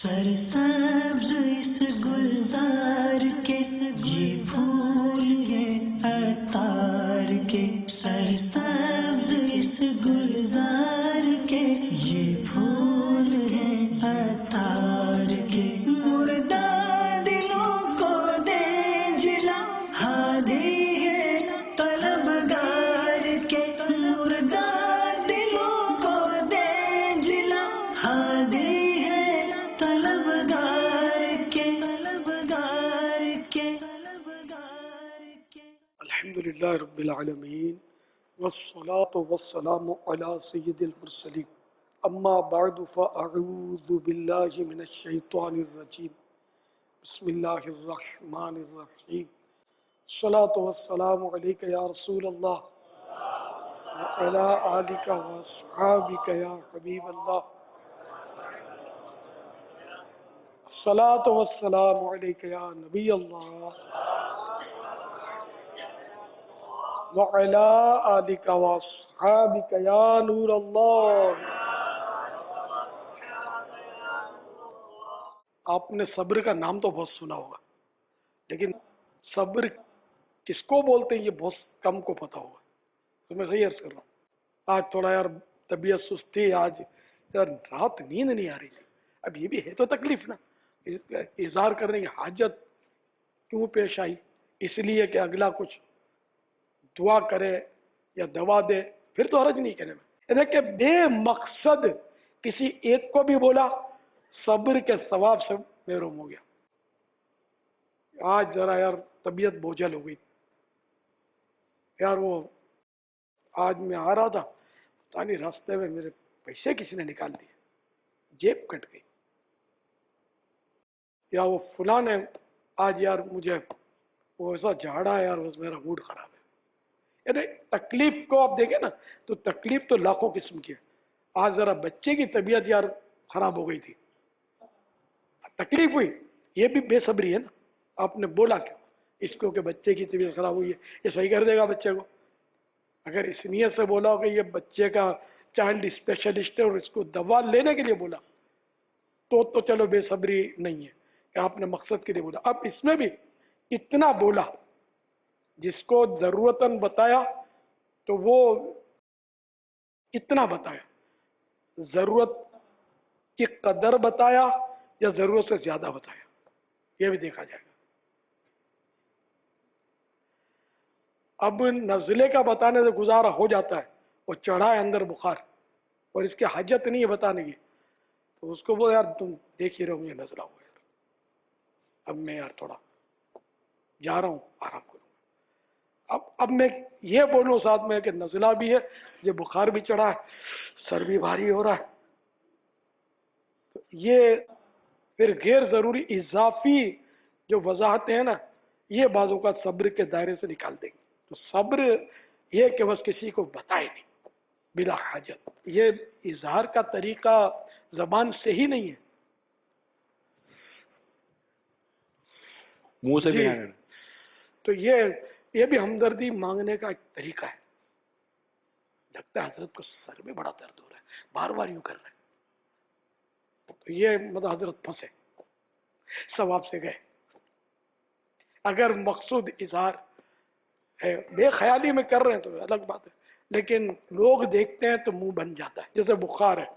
سرسبز اس گلزار کے یہ پھول ہیں عطار کے، سرسبز اس گلزار کے یہ پھول ہیں عطار کے، مردہ دلوں کو دے جلا ہادی ہے طلبگار کے، مردہ دلوں کو دے جلا ہادی الحمدللہ رب العالمین والصلاة والسلام علی سید المرسلین، اما بعد فاعوذ باللہ من الشیطان الرجیم، بسم اللہ الرحمن الرحیم، الصلاة والسلام علیک یا رسول اللہ وعلی آلک واصحابک یا حبیب اللہ، الصلاة والسلام علیک یا نبی اللہ وعلی آلک واصحابک یا نور اللہ۔ آپ نے صبر کا نام تو بہت سنا ہوگا، لیکن صبر کس کو بولتے ہیں یہ بہت کم کو پتا ہوگا، تو میں صحیح عرض کر رہا ہوں۔ آج تھوڑا یار طبیعت سست تھی، آج یار رات نیند نہیں آ رہی تھی۔ اب یہ بھی ہے تو تکلیف نا، اظہار کرنے کی حاجت کیوں پیش آئی؟ اس لیے کہ اگلا کچھ دعا کرے یا دوا دے، پھر تو حرج نہیں کرنے میں، یعنی کہ بے مقصد کسی ایک کو بھی بولا، صبر کے ثواب سے محروم ہو گیا۔ آج ذرا یار طبیعت بوجھل ہو گئی یار، وہ آج میں آ رہا تھا، پتہ نہیں راستے میں میرے پیسے کسی نے نکال دیے، جیب کٹ گئی، یا وہ فلاں نے آج یار مجھے وہ ایسا جھاڑا یار، بس میرا موڈ خراب ہے۔ یعنی تکلیف کو آپ دیکھیں نا تو تکلیف تو لاکھوں قسم کی ہے۔ آج ذرا بچے کی طبیعت یار خراب ہو گئی تھی، تکلیف ہوئی، یہ بھی بے صبری ہے نا۔ آپ نے بولا کیا اس کو کہ بچے کی طبیعت خراب ہوئی ہے، یہ صحیح کر دے گا بچے کو؟ اگر اس نیت سے بولا ہو کہ یہ بچے کا چائلڈ اسپیشلسٹ ہے اور اس کو دوا لینے کے لیے بولا تو چلو بے صبری نہیں ہے کہ آپ نے مقصد کے لیے بولا۔ اب اس میں بھی اتنا بولا، جس کو ضرورتاً بتایا تو وہ اتنا بتایا، ضرورت کی قدر بتایا یا ضرورت سے زیادہ بتایا، یہ بھی دیکھا جائے گا۔ اب نزلے کا بتانے سے گزارا ہو جاتا ہے، وہ چڑھا ہے اندر بخار اور اس کی حاجت نہیں ہے بتانے کی، تو اس کو وہ یار تم دیکھ ہی رہو یہ نزلہ ہوا یار، اب میں یار تھوڑا جا رہا ہوں آرام کروں۔ اب میں یہ بولوں ساتھ میں کہ نزلہ بھی ہے، یہ بخار بھی چڑھا ہے، سر بھی بھاری ہو رہا ہے، تو یہ پھر غیر ضروری اضافی جو وضاحتیں ہیں نا، یہ بعض اوقات صبر کے دائرے سے نکال دیں گے۔ تو صبر یہ کہ بس کسی کو بتائے نہیں بلا حاجت، یہ اظہار کا طریقہ زبان سے ہی نہیں ہے، منہ سے بھی جی۔ نہیں۔ تو یہ بھی ہمدردی مانگنے کا ایک طریقہ ہے۔ لگتا ہے حضرت کو سر میں بڑا درد ہو رہا ہے، بار بار یوں کر رہے ہیں، تو یہ مطلب حضرت پھنسے، ثواب سے گئے۔ اگر مقصود اظہار ہے، بے خیالی میں کر رہے ہیں تو الگ بات ہے، لیکن لوگ دیکھتے ہیں تو منہ بن جاتا ہے۔ جیسے بخار ہے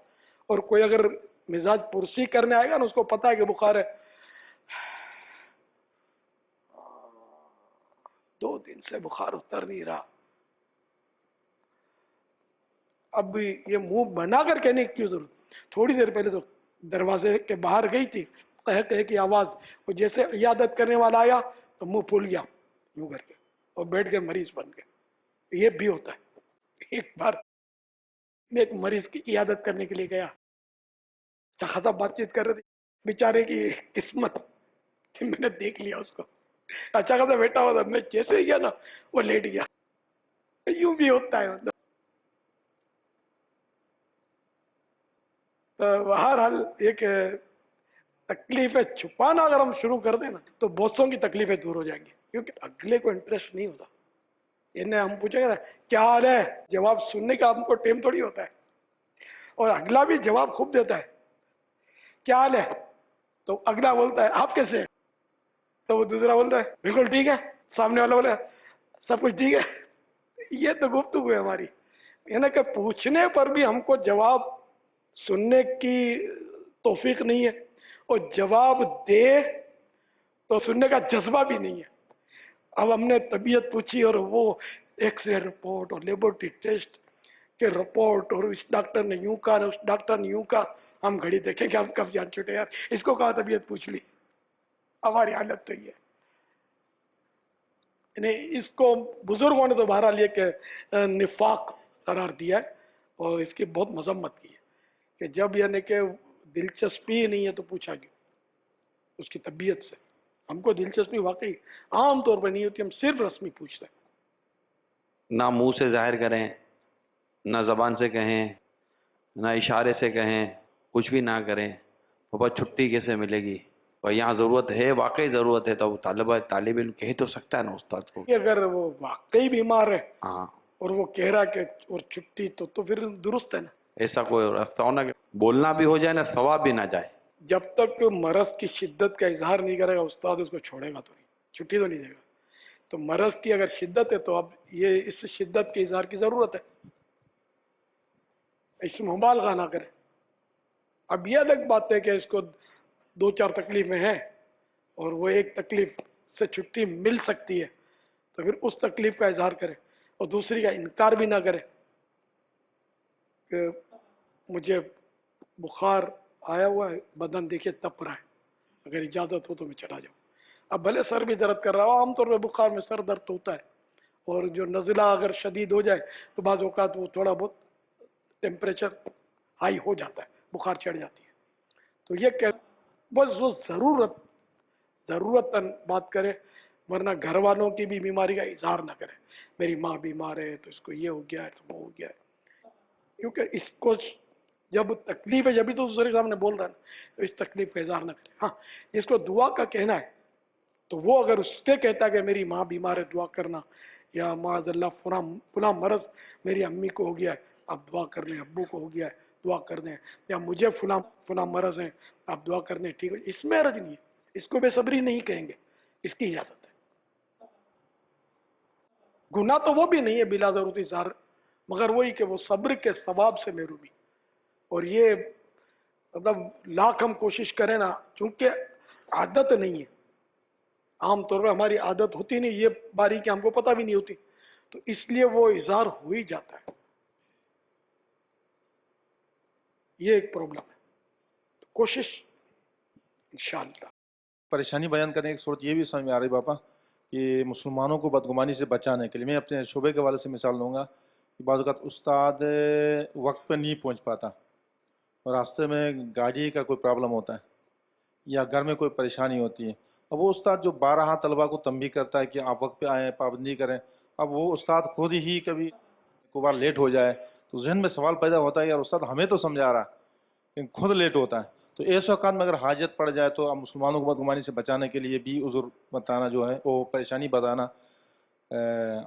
اور کوئی اگر مزاج پرسی کرنے آئے گا نا، اس کو پتا ہے کہ بخار ہے، 2 دن سے بخار اتر نہیں رہا، اب یہ منہ بنا کر کہنے کی ضرورت؟ تھوڑی دیر پہلے تو دروازے کے باہر گئی تھی، کہہ کی آواز، وہ جیسے عیادت کرنے والا آیا تو منہ پھول گیا یوں کر کے اور بیٹھ کے مریض بن گئے۔ یہ بھی ہوتا ہے۔ ایک بار میں ایک مریض کی عیادت کرنے کے لیے گیا، اچھا خاصا بات چیت کر رہے تھے، بیچارے کی قسمت کہ میں نے دیکھ لیا اس کو، اچھا خاصا بیٹھا ہوا تھا، میں جیسے ہی گیا نا وہ لیٹ گیا۔ یوں بھی ہوتا ہے مطلب۔ بہرحال ایک تکلیفیں چھپانا اگر ہم شروع کر دیں نا تو بہتوں کی تکلیفیں دور ہو جائیں گی، کیونکہ اگلے کو انٹرسٹ نہیں ہوتا۔ انہیں ہم پوچھیں گے نا کیا حال ہے، جواب سننے کا ہم کو ٹائم تھوڑی ہوتا ہے، اور اگلا بھی جواب خوب دیتا ہے، کیا حال ہے، تو اگلا بولتا ہے آپ کیسے ہیں؟ تو وہ دوسرا بولتا ہے بالکل ٹھیک ہے، سامنے والا بولے سب کچھ ٹھیک ہے۔ یہ تو گفتگو ہے ہماری، یعنی کہ پوچھنے پر بھی ہم کو جواب سننے کی توفیق نہیں ہے، اور جواب دے تو سننے کا جذبہ بھی نہیں ہے۔ اب ہم نے طبیعت پوچھی اور وہ ایکس رے رپورٹ اور لیبورٹری ٹیسٹ کے رپورٹ، اور اس ڈاکٹر نے یوں کہا، اس ڈاکٹر نے یوں کہا، ہم گھڑی دیکھیں کہ ہم کب جان چھوٹے، یار اس کو کہا طبیعت پوچھ لی۔ ہماری حالت تو یہ ہے، یعنی اس کو بزرگوں نے تو بہرحال یہ کہ نفاق قرار دیا ہے اور اس کی بہت مذمت کی ہے کہ جب یعنی کہ دلچسپی نہیں ہے تو پوچھا کیوں اس کی طبیعت سے۔ ہم کو دلچسپی واقعی عام طور پر نہیں ہوتی، ہم صرف رسمی پوچھتے ہیں۔ نہ منہ سے ظاہر کریں، نہ زبان سے کہیں، نہ اشارے سے کہیں، کچھ بھی نہ کریں، بابا چھٹی کیسے ملے گی؟ اور یہاں ضرورت ہے، واقعی ضرورت ہے، تو طالب علم کہہ تو سکتا ہے نا استاد کو۔ کہ اگر وہ واقعی بیمار ہے ہاں، اور وہ کہہ رہا کہ اور چھٹی تو پھر درست ہے نا۔ ایسا کوئی راستہ ہونا کہ بولنا بھی ہو جائے نا، ثواب بھی نہ جائے۔ جب تک مرض کی شدت کا اظہار نہیں کرے گا استاد اس کو چھوڑے گا تو نہیں، چھٹی تو نہیں دے گا۔ تو مرض کی اگر شدت ہے تو اب یہ اس شدت کے اظہار کی ضرورت ہے، اس میں مبالغہ نہ کرے۔ اب یہ الگ بات ہے کہ اس کو دو چار تکلیفیں ہیں اور وہ ایک تکلیف سے چھٹی مل سکتی ہے تو پھر اس تکلیف کا اظہار کرے اور دوسری کا انکار بھی نہ کرے کہ مجھے بخار آیا ہوا ہے، بدن دیکھیے تپ رہا ہے، اگر اجازت ہو تو میں چلا جاؤں۔ اب بھلے سر بھی درد کر رہا ہو، عام طور پہ بخار میں سر درد ہوتا ہے، اور جو نزلہ اگر شدید ہو جائے تو بعض اوقات وہ تھوڑا بہت ٹیمپریچر ہائی ہو جاتا ہے، بخار چڑھ جاتی ہے۔ تو یہ کہ بس وہ ضرورتاً بات کرے، ورنہ گھر والوں کی بھی بیماری کا اظہار نہ کرے۔ میری ماں بیمار ہے تو اس کو یہ ہو گیا ہے تو وہ ہو گیا ہے، کیونکہ اس کو جب تکلیف ہے جبھی تو دوسرے کے سامنے بول رہا ہے نا، تو اس تکلیف کا اظہار نہ کرے۔ ہاں، جس کو دعا کا کہنا ہے تو وہ اگر اس سے کہتا ہے کہ میری ماں بیمار ہے دعا کرنا، یا معاذ اللہ فلاں مرض میری امی کو ہو گیا ہے آپ دعا کر دیں، ابو کو ہو گیا ہے دعا کر دیں، یا مجھے فلاں مرض ہیں آپ دعا کر دیں، ٹھیک ہے، اس میں حرج نہیں ہے، اس کو بے صبری نہیں کہیں گے، اس کی اجازت ہے۔ گناہ تو وہ بھی نہیں ہے بلا ضرورت اظہار، مگر وہی کہ وہ صبر کے ثواب سے محرومی، اور یہ مطلب لاکھ ہم کوشش کریں نا، چونکہ عادت نہیں ہے، عام طور پہ ہماری عادت ہوتی نہیں، یہ باریکی ہم کو پتہ بھی نہیں ہوتی، تو اس لیے وہ اظہار ہو ہی جاتا ہے، یہ ایک پرابلم ہے۔ تو کوشش انشاءاللہ۔ پریشانی بیان کرنے کی صورت یہ بھی سمجھ میں آ رہی باپا کہ مسلمانوں کو بدگمانی سے بچانے کے لیے میں اپنے شعبے کے والے سے مثال لوں گا کہ بعض اوقات استاد وقت پہ نہیں پہنچ پاتا اور راستے میں گاڑی کا کوئی پرابلم ہوتا ہے یا گھر میں کوئی پریشانی ہوتی ہے، اب وہ استاد جو 12 طلبہ کو تنبیہ کرتا ہے کہ آپ وقت پہ آئیں، پابندی کریں، اب وہ استاد خود ہی کبھی کو بار لیٹ ہو جائے تو ذہن میں سوال پیدا ہوتا ہے یار استاد ہمیں تو سمجھا رہا ہے لیکن خود لیٹ ہوتا ہے۔ تو ایسے اوقات میں اگر حاجت پڑ جائے تو اب مسلمانوں کو بدگمانی سے بچانے کے لیے بھی عذر بتانا جو ہے وہ پریشانی بتانا،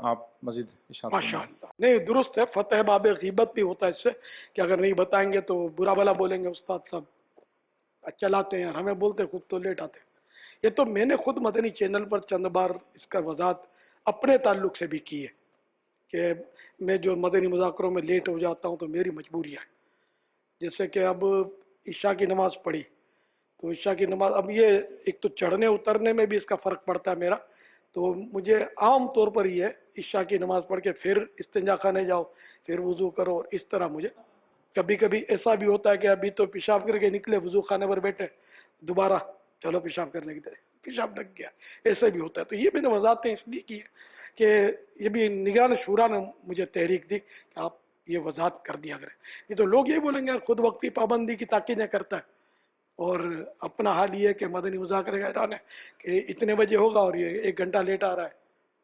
آپ مزید اشارہ ماشاء اللہ، نہیں درست ہے، فتح باب غیبت بھی ہوتا ہے اس سے کہ اگر نہیں بتائیں گے تو برا بلا بولیں گے استاد صاحب چلاتے ہیں، ہمیں بولتے خود تو لیٹ آتے ہیں۔ یہ تو میں نے خود مدنی چینل پر چند بار اس کا وضاحت اپنے تعلق سے بھی کی ہے کہ میں جو مدنی مذاکروں میں لیٹ ہو جاتا ہوں تو میری مجبوری ہے، جیسے کہ اب عشاء کی نماز پڑھی تو عشاء کی نماز، اب یہ ایک تو چڑھنے اترنے میں بھی اس کا فرق پڑتا ہے میرا، تو مجھے عام طور پر یہ عشاء کی نماز پڑھ کے پھر استنجا خانے جاؤ، پھر وضو کرو، اور اس طرح مجھے کبھی کبھی ایسا بھی ہوتا ہے کہ ابھی تو پیشاب کر کے نکلے وضو خانے پر بیٹھے، دوبارہ چلو پیشاب کرنے کی طرح پیشاب لگ گیا، ایسے بھی ہوتا ہے۔ تو یہ میں نے وضاحتیں اس لیے کی کہ یہ بھی نگران شورا نے مجھے تحریک دی کہ آپ یہ وضاحت کر دیا کریں، یہ تو لوگ یہ بولیں گے خود وقتی پابندی کی تاکیدیں کرتا ہے، اور اپنا حال یہ کہ مدنی مذاکرے کا اعلان ہے کہ اتنے بجے ہوگا اور یہ 1 گھنٹہ لیٹ آ رہا ہے،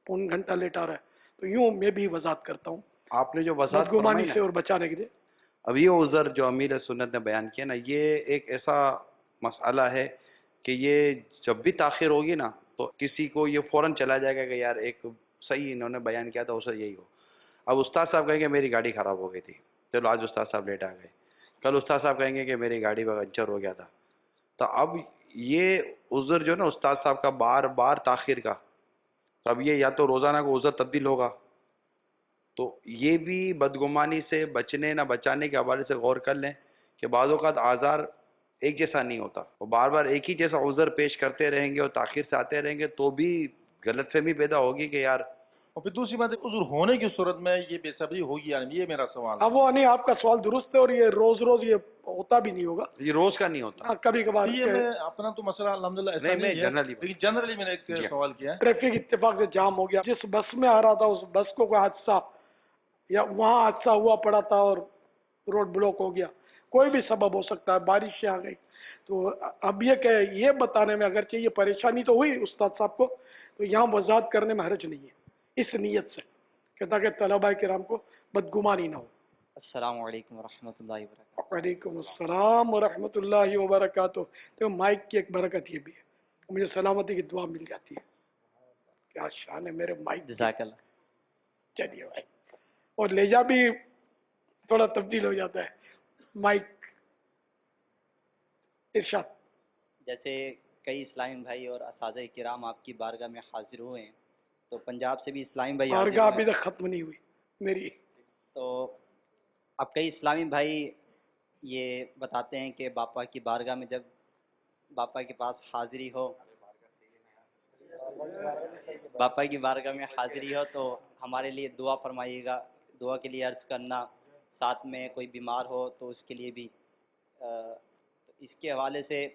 پون گھنٹہ لیٹ آ رہا ہے، تو یوں میں بھی وضاحت کرتا ہوں آپ نے جو وضاحت بدگمانی فرمائی سے نا، اور بچانے کے لیے۔ اب یہ عذر جو امیر سنت نے بیان کیا نا، یہ ایک ایسا مسئلہ ہے کہ یہ جب بھی تاخیر ہوگی نا تو کسی کو یہ فوراً چلا جائے گا کہ یار ایک صحیح انہوں نے بیان کیا تھا اسے یہی ہو۔ اب استاد صاحب کہیں گے میری گاڑی خراب ہو گئی تھی، چلو آج استاد صاحب لیٹ آ گئے، کل استاد صاحب کہیں گے کہ میری گاڑی کا پنچر ہو گیا تھا، تو اب یہ عذر جو ہے نا استاد صاحب کا بار بار تاخیر کا، تو اب یہ یا تو روزانہ کو عذر تبدیل ہوگا، تو یہ بھی بدگمانی سے بچنے نہ بچانے کے حوالے سے غور کر لیں کہ بعض اوقات آزار ایک جیسا نہیں ہوتا، وہ بار بار ایک ہی جیسا عذر پیش کرتے رہیں گے اور تاخیر سے آتے رہیں گے تو بھی غلط فہمی پیدا ہوگی کہ یار. اور پھر دوسری بات ہے عذر ہونے کی صورت میں یہ بے صبری ہوگی یا نہیں، یہ میرا سوال ہے. اب وہ نہیں، آپ کا سوال درست ہے، اور یہ روز روز یہ ہوتا بھی نہیں ہوگا، یہ روز کا نہیں ہوتا. ہاں کبھی کبھار یہ میں اپنا تو مسئلہ الحمدللہ ایسا نہیں، میں نہیں ہے، جنرلی لیکن جنرلی میں نے ایک جی. سوال کیا ہے. ٹریفک اتفاق سے جام ہو گیا، جس بس میں آ رہا تھا اس بس کو کوئی حادثہ یا وہاں حادثہ ہوا پڑا تھا اور روڈ بلاک ہو گیا، کوئی بھی سبب ہو سکتا ہے، بارشیں آ گئی. تو اب یہ کہ یہ بتانے میں اگرچہ یہ پریشانی تو ہوئی استاد صاحب کو، تو یہاں وضاحت کرنے میں حرج نہیں ہے اس نیت سے کہ تاکہ طلباء کرام کو بدگمانی نہ ہو. السلام علیکم ورحمۃ اللہ وبرکاتہ. وعلیکم السلام ورحمۃ اللہ وبرکاتہ. تو مائک کی ایک برکت یہ بھی ہے، مجھے سلامتی کی دعا مل جاتی ہے. کیا شان ہے میرے مائک کی. جزاک اللہ. چلیے بھائی، اور لہجہ بھی تھوڑا تبدیل ہو جاتا ہے. مائک ارشاد. جیسے کئی اسلامی بھائی اور اساتذہ کرام آپ کی بارگاہ میں حاضر ہوئے ہیں، تو پنجاب سے بھی اسلامی بھائی حاضر بارگاہ ہوئے ابھی ہیں. تک ختم نہیں ہوئی میری. تو اب کئی اسلامی بھائی یہ بتاتے ہیں کہ باپا کی بارگاہ میں جب باپا کے پاس حاضری ہو، باپا کی بارگاہ میں حاضری ہو تو ہمارے لیے دعا فرمائیے گا، دعا کے لیے عرض کرنا، ساتھ میں کوئی بیمار ہو تو اس کے لیے بھی. اس کے حوالے سے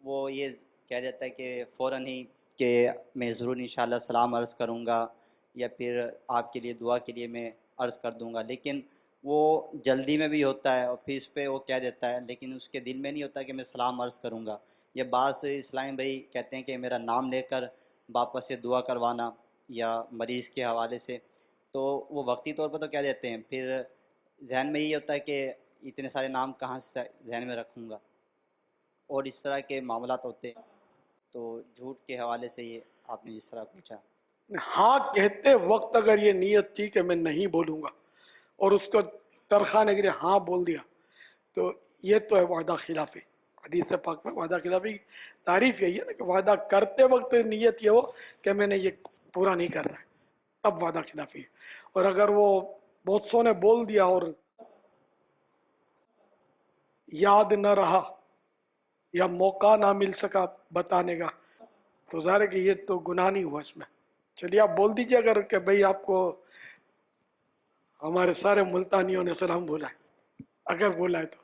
وہ یہ کہہ دیتا ہے کہ فوراً ہی کہ میں ضرور انشاءاللہ سلام عرض کروں گا یا پھر آپ کے لیے دعا کے لیے میں عرض کر دوں گا، لیکن وہ جلدی میں بھی ہوتا ہے اور پھر اس پہ وہ کہہ دیتا ہے، لیکن اس کے دل میں نہیں ہوتا کہ میں سلام عرض کروں گا. یہ بعض اسلامی بھائی کہتے ہیں کہ میرا نام لے کر باپا سے دعا کروانا یا مریض کے حوالے سے، تو وہ وقتی طور پر تو کہہ دیتے ہیں، پھر ذہن میں یہ ہوتا ہے کہ اتنے سارے نام کہاں سے ذہن میں رکھوں گا، اور اس طرح کے معاملات ہوتے ہیں. تو جھوٹ کے حوالے سے یہ آپ نے جس طرح پوچھا. ہاں کہتے وقت اگر یہ نیت تھی کہ میں نہیں بولوں گا اور اس کو ترخانے کے لیے ہاں بول دیا، تو یہ تو ہے وعدہ خلافی. حدیث پاک میں وعدہ خلافی کی تعریف یہی ہے نا کہ وعدہ کرتے وقت نیت یہ ہو کہ میں نے یہ پورا نہیں کرنا ہے، تب وعدہ خلافی ہے. اور اگر وہ بہت سو نے بول دیا اور یاد نہ رہا یا موقع نہ مل سکا بتانے کا، تو ظاہر ہے کہ یہ تو گناہ نہیں ہوا اس میں. چلیے آپ بول دیجیے اگر کہ بھئی آپ کو ہمارے سارے ملتانیوں نے سلام بولا ہے، اگر بولا ہے تو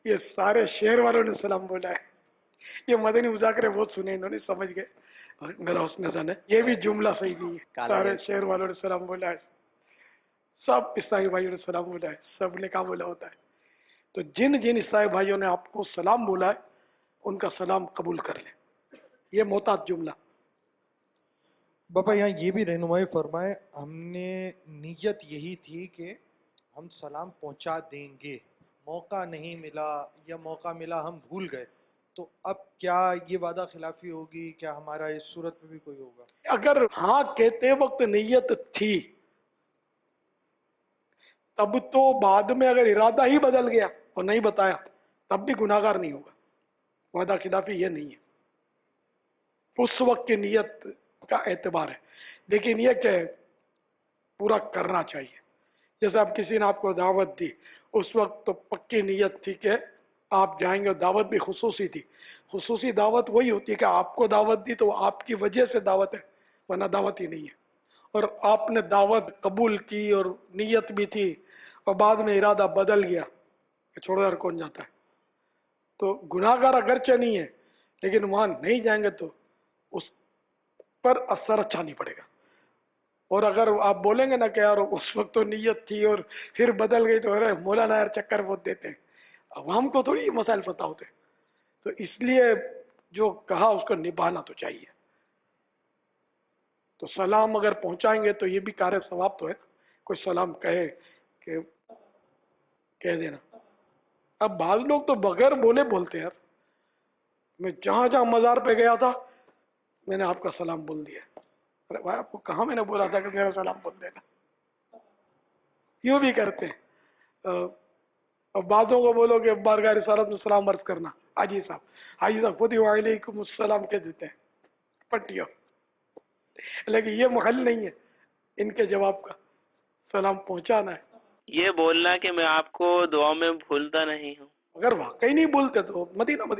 یہ سارے شہر والوں نے سلام بولا ہے. یہ مدنی مذاکرے بہت سنے، انہوں نے سمجھ گئے، میرا حسن زن ہے یہ بھی جملہ صحیح نہیں ہے. سارے شہر والوں نے سلام بولا ہے، سب عیسائی بھائیوں نے سلام بولا ہے، سب نے کہا بولا ہوتا ہے. تو جن جن عیسائی بھائیوں نے آپ کو سلام بولا ہے ان کا سلام قبول کر لیں، یہ محتاط جملہ. باپا یہاں یہ بھی رہنمائی فرمائے، ہم نے نیت یہی تھی کہ ہم سلام پہنچا دیں گے، موقع نہیں ملا یا موقع ملا ہم بھول گئے، تو اب کیا یہ وعدہ خلافی ہوگی؟ کیا ہمارا اس صورت میں بھی کوئی ہوگا؟ اگر ہاں کہتے وقت نیت تھی تب تو بعد میں اگر ارادہ ہی بدل گیا اور نہیں بتایا تب بھی گناہگار نہیں ہوگا. وعدہ خلافی یہ نہیں ہے، اس وقت کی نیت کا اعتبار ہے. لیکن یہ کہ پورا کرنا چاہیے. جیسے اب کسی نے آپ کو دعوت دی، اس وقت تو پکی نیت تھی کہ آپ جائیں گے، دعوت بھی خصوصی تھی. خصوصی دعوت وہی ہوتی ہے کہ آپ کو دعوت دی تو آپ کی وجہ سے دعوت ہے، ورنہ دعوت ہی نہیں ہے. اور آپ نے دعوت قبول کی اور نیت بھی تھی اور بعد میں ارادہ بدل گیا کہ چھوڑو یار کون جاتا ہے، تو گناہگار اگرچہ نہیں ہے لیکن وہاں نہیں جائیں گے تو اس پر اثر اچھا نہیں پڑے گا. اور اگر آپ بولیں گے نا کہ یار اس وقت تو نیت تھی اور پھر بدل گئی تو مولانا یار چکر بہت دیتے ہیں، اب ہم کو تھوڑی یہ مسائل پتہ ہوتے. تو اس لیے جو کہا اس کو نبھانا تو چاہیے. تو سلام اگر پہنچائیں گے تو یہ بھی کار ثواب تو ہے، کوئی سلام کہے کہ کہہ دینا. اب بعض لوگ تو بغیر بولے بولتے ہیں. یار میں جہاں جہاں مزار پہ گیا تھا میں نے آپ کا سلام بول دیا. ارے بھائی آپ کو کہاں میں نے بولا تھا کہ میرا سلام بول دینا. یوں بھی کرتے ہیں. اور بعضوں کو بولو کہ بارگاہ رسالت میں سلام عرض کرنا، حاجی صاحب خود ہی وعلیکم السلام کہہ دیتے ہیں پٹیوں، لیکن یہ محل نہیں ہے ان کے جواب کا، سلام پہنچانا ہے. یہ بولنا کہ میں آپ کو دعا میں بھولتا نہیں ہوں. اگر واقعی نہیں بولتے تو مدینہ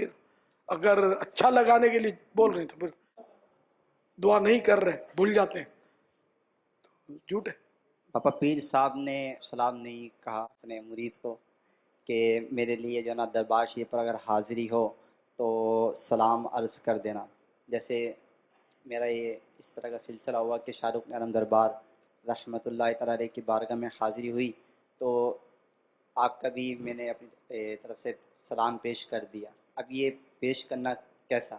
اگر اچھا لگانے کے لیے بول رہے ہیں تو پھر دعا نہیں کر رہے، بھول جاتے ہیں، تو جھوٹ ہے. پاپا پیر صاحب نے سلام نہیں کہا اپنے مرید کو کہ میرے لیے جو نا دربار شریف پر اگر حاضری ہو تو سلام عرض کر دینا. جیسے میرا یہ اس طرح کا سلسلہ ہوا کہ شاہ رخ عالم دربار رحمۃ اللہ تعالی علیہ کی بارگاہ میں حاضری ہوئی تو آپ کا بھی میں نے اپنی طرف سے سلام پیش کر دیا. اب یہ پیش کرنا کیسا؟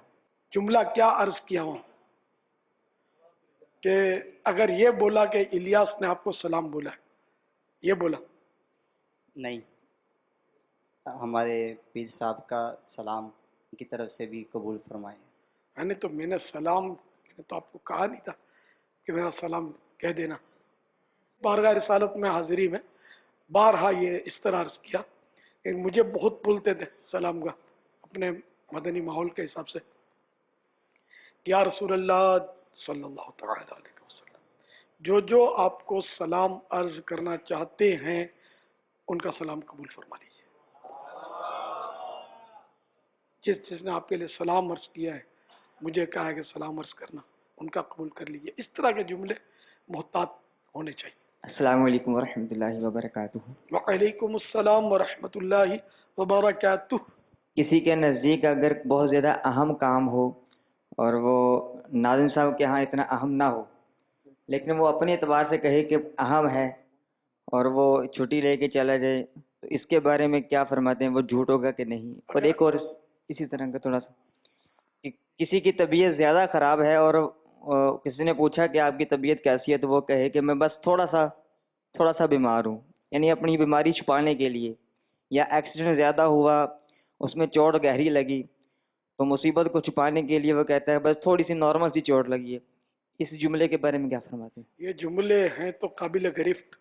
جملہ کیا عرض کیا ہوں کہ اگر یہ بولا کہ الیاس نے آپ کو سلام بولا ہے، یہ بولا نہیں، ہمارے پیر صاحب کا سلام ان کی طرف سے بھی قبول فرمائے. نہیں تو میں نے سلام تو آپ کو کہا نہیں تھا کہ میرا سلام کہہ دینا. بارگاہ رسالت میں حاضری میں بارہا یہ اس طرح عرض کیا کہ مجھے بہت بولتے تھے سلام کا اپنے مدنی ماحول کے حساب سے، یا رسول اللہ صلی اللہ تعالی علیہ وسلم، جو آپ کو سلام عرض کرنا چاہتے ہیں ان کا سلام قبول فرما لیجیے. جس نے آپ کے لیے سلام عرض کیا ہے مجھے کہا ہے کہ سلام عرض کرنا، ان کا قبول کر لیجیے. اس طرح کے جملے محتاط ہونے چاہیے. السلام علیکم ورحمۃ اللہ وبرکاتہ. وعلیکم السلام ورحمۃ اللہ وبرکاتہ. کسی کے نزدیک اگر بہت زیادہ اہم کام ہو اور وہ ناظم صاحب کے ہاں اتنا اہم نہ ہو لیکن وہ اپنے اعتبار سے کہے کہ اہم ہے اور وہ چھٹی لے کے چلا جائے تو اس کے بارے میں کیا فرماتے ہیں؟ وہ جھوٹ ہوگا کہ نہیں؟ اور ایک اور اسی طرح کا تھوڑا سا کہ کسی کی طبیعت زیادہ خراب ہے اور کسی نے پوچھا کہ آپ کی طبیعت کیسی ہے تو وہ کہے کہ میں بس تھوڑا سا بیمار ہوں، یعنی اپنی بیماری چھپانے کے لیے، یا ایکسیڈنٹ زیادہ ہوا اس میں چوٹ گہری لگی تو مصیبت کو چھپانے کے لیے وہ کہتا ہے بس تھوڑی سی نارمل سی چوٹ لگی ہے. اس جملے کے بارے میں کیا فرماتے ہیں؟ یہ جملے ہیں تو قابل گرفت.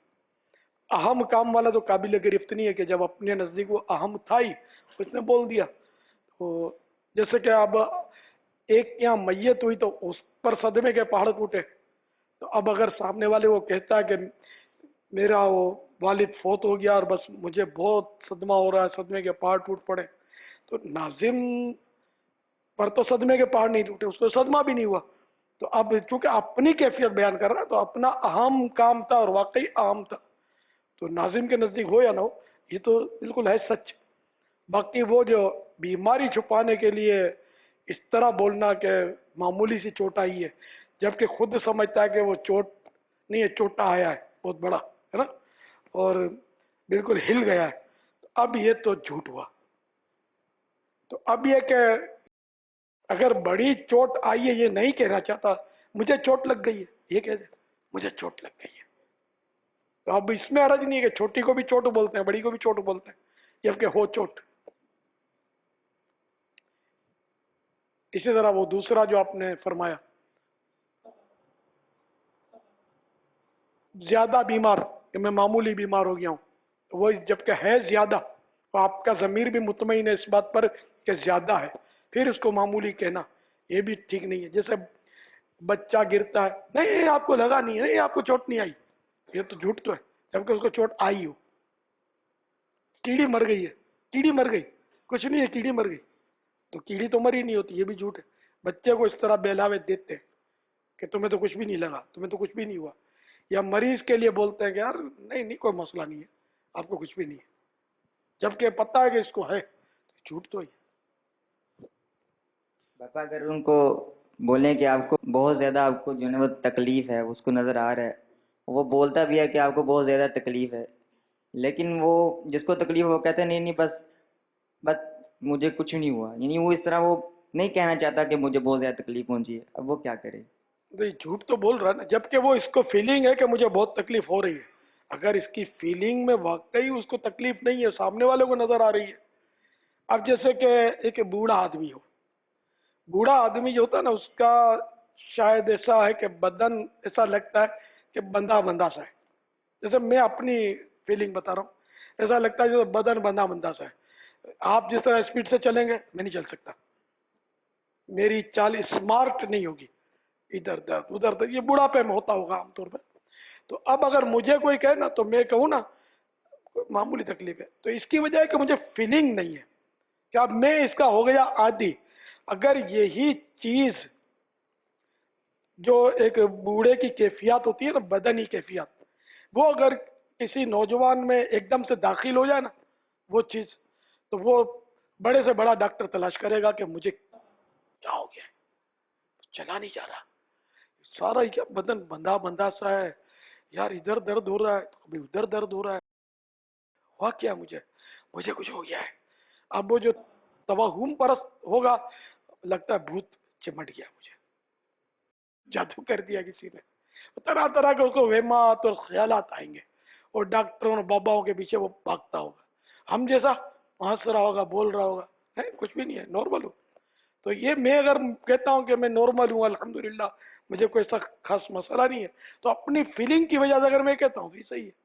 اہم کام والا تو قابل گرفت نہیں ہے کہ جب اپنے نزدیک وہ اہم تھا ہی اس نے بول دیا. تو جیسے کہ اب ایک یہاں میت ہوئی تو اس پر صدمے کے پہاڑ ٹوٹے، تو اب اگر سامنے والے وہ کہتا ہے کہ میرا وہ والد فوت ہو گیا اور بس مجھے بہت صدمہ ہو رہا ہے، صدمے کے پہاڑ ٹوٹ پڑے، تو ناظم پر تو صدمے کے پہاڑ نہیں ٹوٹے، اس کو صدمہ بھی نہیں ہوا. تو اب چونکہ اپنی کیفیت بیان کر رہا ہے تو اپنا اہم کام تھا اور واقعی اہم تھا، تو ناظم کے نزدیک ہو یا نہ ہو یہ تو بالکل ہے سچ. باقی وہ جو بیماری چھپانے کے لیے اس طرح بولنا کہ معمولی سی چوٹ آئی ہے جبکہ خود سمجھتا ہے کہ وہ چوٹ نہیں ہے، چوٹا آیا ہے بہت بڑا ہے نا اور بالکل ہل گیا ہے، تو اب یہ تو جھوٹ ہوا. تو اب یہ کہ اگر بڑی چوٹ آئی ہے یہ نہیں کہنا چاہتا مجھے چوٹ لگ گئی ہے، یہ کہہ دے مجھے چوٹ لگ گئی ہے. تو اب اس میں عرض نہیں ہے کہ چھوٹی کو بھی چوٹ بولتے ہیں بڑی کو بھی چوٹ بولتے ہیں جبکہ ہو چوٹ. اسی طرح وہ دوسرا جو آپ نے فرمایا زیادہ بیمار کہ میں معمولی بیمار ہو گیا ہوں، تو وہ جبکہ ہے زیادہ تو آپ کا ضمیر بھی مطمئن ہے اس بات پر کہ زیادہ ہے، پھر اس کو معمولی کہنا یہ بھی ٹھیک نہیں ہے. جیسے بچہ گرتا ہے نہیں آپ کو لگا نہیں ہے، نہیں آپ کو چوٹ نہیں آئی، یہ تو جھوٹ تو ہے جبکہ اس کو چوٹ آئی ہو. کیڑی مر گئی ہے، کیڑی مر گئی، کچھ نہیں ہے کیڑی مر گئی، تو کیڑی تو مری نہیں ہوتی، یہ بھی جھوٹ ہے. بچے کو اس طرح بہلاوے دیتے ہیں کہ تمہیں تو کچھ بھی نہیں لگا، تمہیں تو کچھ بھی نہیں ہوا، یا مریض کے لیے بولتے ہیں کہ یار نہیں کوئی مسئلہ نہیں ہے، آپ کو کچھ بھی نہیں ہے، جبکہ پتہ ہے کہ اس کو ہے، جھوٹ تو ہی. باپا اگر ان کو بولیں کہ آپ کو بہت زیادہ آپ کو جو ہے وہ تکلیف ہے اس کو نظر آ رہا ہے، وہ بولتا بھی ہے کہ آپ کو بہت زیادہ تکلیف ہے لیکن وہ جس کو تکلیف ہے وہ کہتا ہے نہیں بس مجھے کچھ نہیں ہوا، یعنی وہ اس طرح وہ نہیں کہنا چاہتا کہ مجھے بہت زیادہ تکلیف پہنچی ہے. اب وہ کیا کرے؟ نہیں جھوٹ تو بول رہا ہے نا، جبکہ وہ اس کو فیلنگ ہے کہ مجھے بہت تکلیف ہو رہی ہے. اگر اس کی فیلنگ میں واقعی اس کو تکلیف نہیں ہے، سامنے والے کو نظر آ رہی ہے. اب جیسے کہ ایک بوڑھا آدمی ہو، بوڑھا آدمی جو ہوتا ہے نا اس کا شاید ایسا ہے کہ بدن ایسا لگتا ہے کہ بندھا بندھا سا ہے. جیسے میں اپنی فیلنگ بتا رہا ہوں، ایسا لگتا ہے جیسے بدن بندھا بندھا سا ہے. آپ جس طرح اسپیڈ سے چلیں گے میں نہیں چل سکتا، میری چال اسمارٹ نہیں ہوگی، ادھر درد ادھر درد، یہ بڑھاپے میں ہوتا ہوگا عام طور پہ. تو اب اگر مجھے کوئی کہے نا تو میں کہوں نا معمولی تکلیف ہے، تو اس کی وجہ ہے کہ مجھے فیلنگ نہیں ہے کہ اب میں اس کا ہو گیا عادی. اگر یہی چیز جو ایک بوڑھے کی کیفیات ہوتی ہے نا، بدنی کیفیات، وہ اگر کسی نوجوان میں ایک دم سے داخل ہو جائے نا وہ چیز، تو وہ بڑے سے بڑا ڈاکٹر تلاش کرے گا کہ مجھے کیا ہو گیا ہے، چلا نہیں جا رہا، سارا ہی کیا بدن بندھا بندھا سا ہے یار، ادھر درد ہو رہا ہے کبھی ادھر درد ہو رہا ہے، ہوا کیا مجھے کچھ ہو گیا ہے. اب وہ جو توہم پرست ہوگا لگتا ہے بھوت چمٹ گیا، مجھے جادو کر دیا کسی نے، طرح طرح کے اس کو وہمات اور خیالات آئیں گے، اور ڈاکٹروں اور باباؤں کے پیچھے وہ بھاگتا ہوگا، ہم جیسا ہنس رہا ہوگا، بول رہا ہوگا، ہے کچھ بھی نہیں ہے، نارمل ہو. تو یہ میں اگر کہتا ہوں کہ میں نارمل ہوں الحمدللہ، مجھے کوئی ایسا خاص مسئلہ نہیں ہے، تو اپنی فیلنگ کی وجہ سے اگر میں کہتا ہوں صحیح ہے،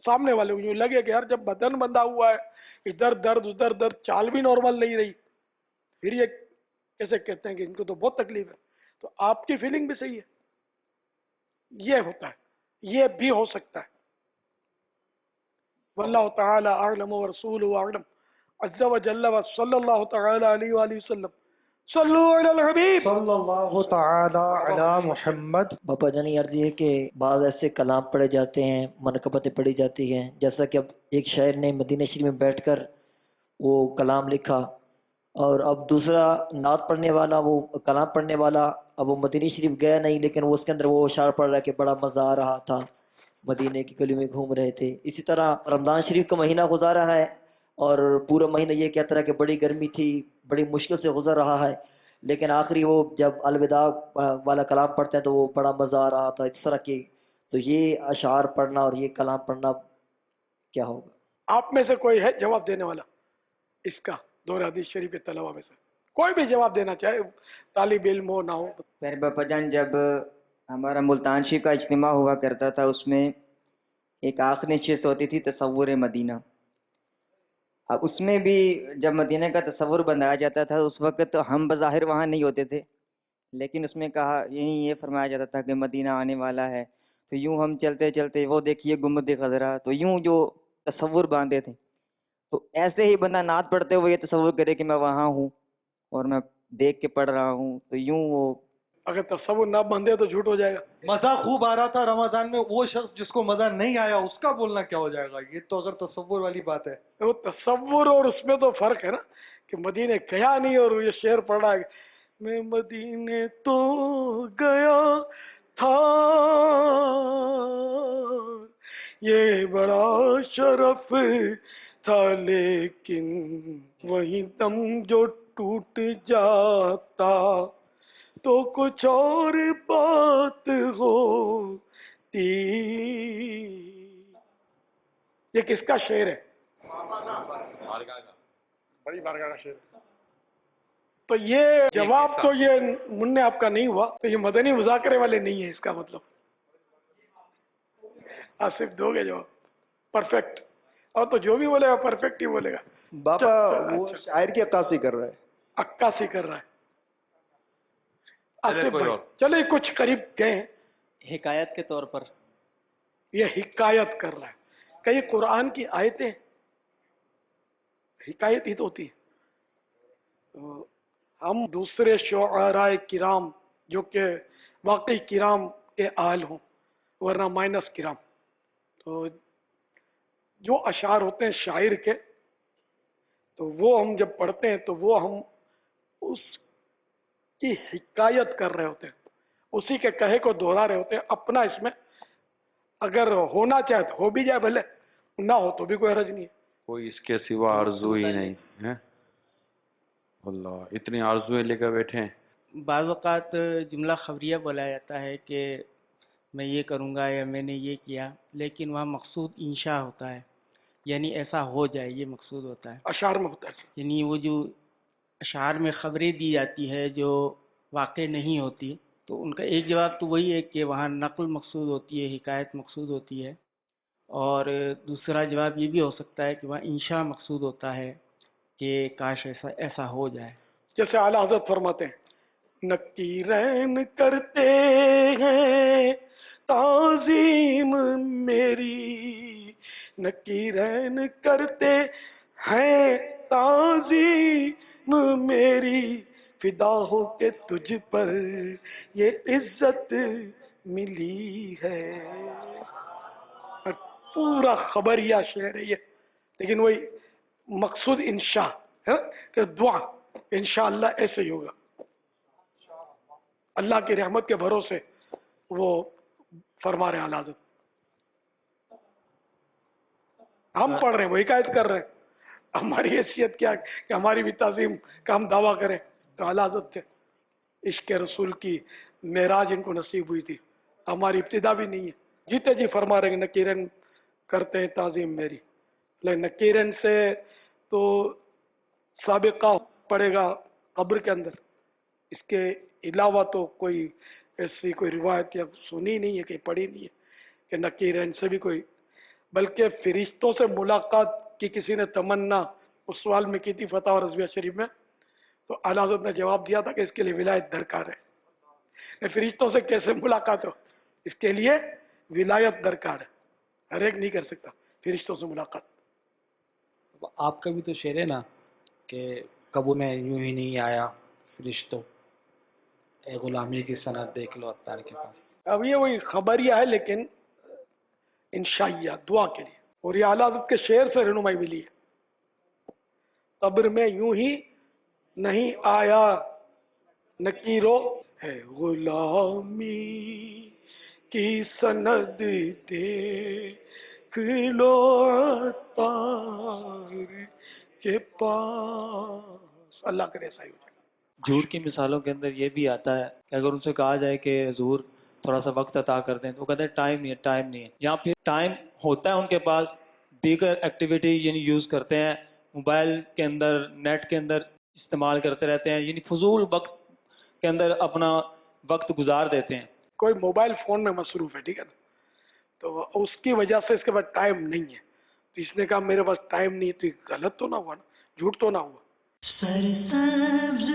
سامنے والے کو یوں لگے کہ یار جب بدن بندھا ہوا ہے، ادھر درد ادھر درد، چال بھی نارمل نہیں رہی، پھر یہ کیسے کہتے ہیں کہ ان کو تو بہت تکلیف ہے. تو آپ کی فیلنگ بھی صحیح ہے، یہ ہوتا ہے، یہ بھی ہو سکتا ہے. واللہ تعالی اعلم ورسولہ اعلم عز وجل وصلی اللہ تعالی علیہ وآلہ وسلم. صلو علی الحبیب صلی اللہ تعالی علی محمد. باپا جانی عرض یہ کہ بعض ایسے کلام پڑھے جاتے ہیں، منقبتیں پڑھی جاتی ہیں، جیسا کہ اب ایک شاعر نے مدینہ شریف میں بیٹھ کر وہ کلام لکھا، اور اب دوسرا نعت پڑھنے والا، وہ کلام پڑھنے والا اب وہ مدینہ شریف گیا نہیں، لیکن وہ اس کے اندر وہ اشعار پڑھ رہا ہے کہ بڑا مزہ آ رہا تھا، مدینے کی گلی میں گھوم رہے تھے. اسی طرح رمضان شریف کا مہینہ گزارا ہے اور پورا مہینہ یہ کہتا رہا کہ بڑی گرمی تھی، بڑی مشکل سے گزر رہا ہے، لیکن آخری وہ جب الوداع والا کلام پڑھتے ہیں تو وہ بڑا مزہ آ رہا تھا، اس طرح کی. تو یہ اشعار پڑھنا اور یہ کلام پڑھنا کیا ہوگا؟ آپ میں سے کوئی ہے جواب دینے والا اس کا؟ دور حدیث شریف کے طلبہ میں سے کوئی بھی جواب دینا چاہے، طالب علم ہو نہ ہو. پھر باپا جان جب ہمارا ملتان شریف کا اجتماع ہوا کرتا تھا، اس میں ایک آخری نشست ہوتی تھی تصور مدینہ. اب اس میں بھی جب مدینہ کا تصور بنایا جاتا تھا اس وقت تو ہم بظاہر وہاں نہیں ہوتے تھے، لیکن اس میں کہا یہ فرمایا جاتا تھا کہ مدینہ آنے والا ہے. تو یوں ہم چلتے چلتے وہ دیکھیے گنبد خضرا، تو یوں جو تصور باندھے تھے، تو ایسے ہی بندہ نعت پڑھتے ہوئے یہ تصور کرے کہ میں وہاں ہوں اور میں دیکھ کے پڑھ رہا ہوں، تو یوں وہ اگر تصور نہ بندھے تو جھوٹ ہو جائے گا. مزہ خوب آ رہا تھا رمضان میں، وہ شخص جس کو مزہ نہیں آیا اس کا بولنا کیا ہو جائے گا؟ یہ تو اگر تصور والی بات ہے. وہ تصور اور اس میں تو فرق ہے نا کہ مدینے گیا نہیں اور یہ شعر پڑھ رہا ہے میں مدینے تو گیا تھا، یہ بڑا شرف تھا، لیکن وہی دم جو ٹوٹ جاتا تو کچھ اور بات ہوتی. یہ کس کا شعر ہے؟ بڑی بارگاہ کا شعر. تو یہ جواب تو یہ منع آپ کا نہیں ہوا، تو یہ مدنی مذاکرے والے نہیں ہیں، اس کا مطلب آپ صرف دو گے جواب پرفیکٹ، اور تو جو بھی بولے گا پرفیکٹ ہی بولے گا. باپا وہ شاعر کی عکاسی کر رہا ہے. عکاسی کر رہا ہے. چلے کچھ قریب گئے ہیں. حکایت کے طور پر یہ حکایت کر رہا ہے. کئی قرآن کی آیتیں حکایت ہی تو ہوتی ہے. ہم دوسرے شعراء کرام جو کہ واقعی کرام کے آل ہوں ورنہ مائنس کرام، تو جو اشعار ہوتے ہیں شاعر کے، تو وہ ہم جب پڑھتے ہیں تو وہ ہم اس کی حکایت کر رہے ہوتے ہیں، اسی کے کہے کو دہرا رہے ہوتے ہیں. اپنا اس میں اگر ہونا چاہے تو ہو بھی جائے، بھلے نہ ہو تو بھی کوئی حرج نہیں ہے. کوئی اس کے سوا آرزو ہی نہیں ہے. اللہ اتنی آرزویں لے کر بیٹھے ہیں. بعض اوقات جملہ خبریہ بولا جاتا ہے کہ میں یہ کروں گا یا میں نے یہ کیا، لیکن وہاں مقصود انشاء ہوتا ہے، یعنی ایسا ہو جائے، یہ مقصود ہوتا ہے. اشعار میں ہوتا ہے، یعنی وہ جو اشعار میں خبریں دی جاتی ہے جو واقع نہیں ہوتی، تو ان کا ایک جواب تو وہی ہے کہ وہاں نقل مقصود ہوتی ہے، حکایت مقصود ہوتی ہے. اور دوسرا جواب یہ بھی ہو سکتا ہے کہ وہاں انشاء مقصود ہوتا ہے کہ کاش ایسا ہو جائے. جیسے اعلیٰ حضرت فرماتے ہیں نکیرین کرتے ہیں تعظیم میری، نکیرین کرتے ہیں تعظیم میری، فدا ہو کے تجھ پر یہ عزت ملی ہے. پورا خبریہ شعر ہے یہ، لیکن وہی مقصود انشاء ہے کہ دعا انشاءاللہ ایسے ہی ہوگا. اللہ کی رحمت کے بھروسے وہ فرما رہے ہیں اعلیٰ حضرت. ہم پڑھ رہے ہیں، وہ حکایت کر رہے ہیں. ہماری حیثیت کیا کہ ہماری بھی تعظیم کا ہم دعویٰ کریں. تو اعلیٰ حضرت تھے، عشق رسول کی معراج ان کو نصیب ہوئی تھی، ہماری ابتدا بھی نہیں ہے. جیتے جی فرما رہے ہیں نکیرن کرتے ہیں تعظیم میری. لیکن نکیرن سے تو سابقہ پڑے گا قبر کے اندر، اس کے علاوہ تو کوئی ایسی کوئی روایت یا سنی نہیں ہے، کہ پڑھی نہیں ہے کہ نکیرن سے بھی کوئی. بلکہ فرشتوں سے ملاقات کی کسی نے تمنا اس سوال میں کی تھی فتح اور رضویہ شریف میں، تو اعلیٰ حضرت نے جواب دیا تھا کہ اس کے لیے ولایت درکار ہے. فرشتوں سے کیسے ملاقات ہو، اس کے لیے ولایت درکار ہے. ہر ایک نہیں کر سکتا فرشتوں سے ملاقات. آپ کا بھی تو شعر ہے نا کہ کبو میں یوں ہی نہیں آیا فرشتوں، اے غلامی کی سند دیکھ لو اتار کے پاس. اب یہ وہی خبریہ ہے لیکن انشائیہ دعا کے لیے. اور یہ اعلیٰ حضرت کے شعر سے رہنمائی ملی ہے. قبر میں یوں ہی نہیں آیا نکیرو ہے غلامی کی سند دیکھ لو اتار کے پاس. اللہ کرے ایسا ہی ہو جائے. جھوٹ کی مثالوں کے اندر یہ بھی آتا ہے کہ اگر ان سے کہا جائے کہ حضور تھوڑا سا وقت عطا کر دیں تو وہ کہتے ہیں ٹائم نہیں ہے، ٹائم نہیں ہے. یا پھر ٹائم ہوتا ہے ان کے پاس، دیگر ایکٹیویٹی یعنی یوز کرتے ہیں، موبائل کے اندر نیٹ کے اندر استعمال کرتے رہتے ہیں، یعنی فضول وقت کے اندر اپنا وقت گزار دیتے ہیں. کوئی موبائل فون میں مصروف ہے، ٹھیک ہے نا، تو اس کی وجہ سے اس کے پاس ٹائم نہیں ہے. تو اس نے کہا میرے پاس ٹائم نہیں ہے، تو غلط تو نہ ہوا نا، جھوٹ تو نہ ہوا. سرسبز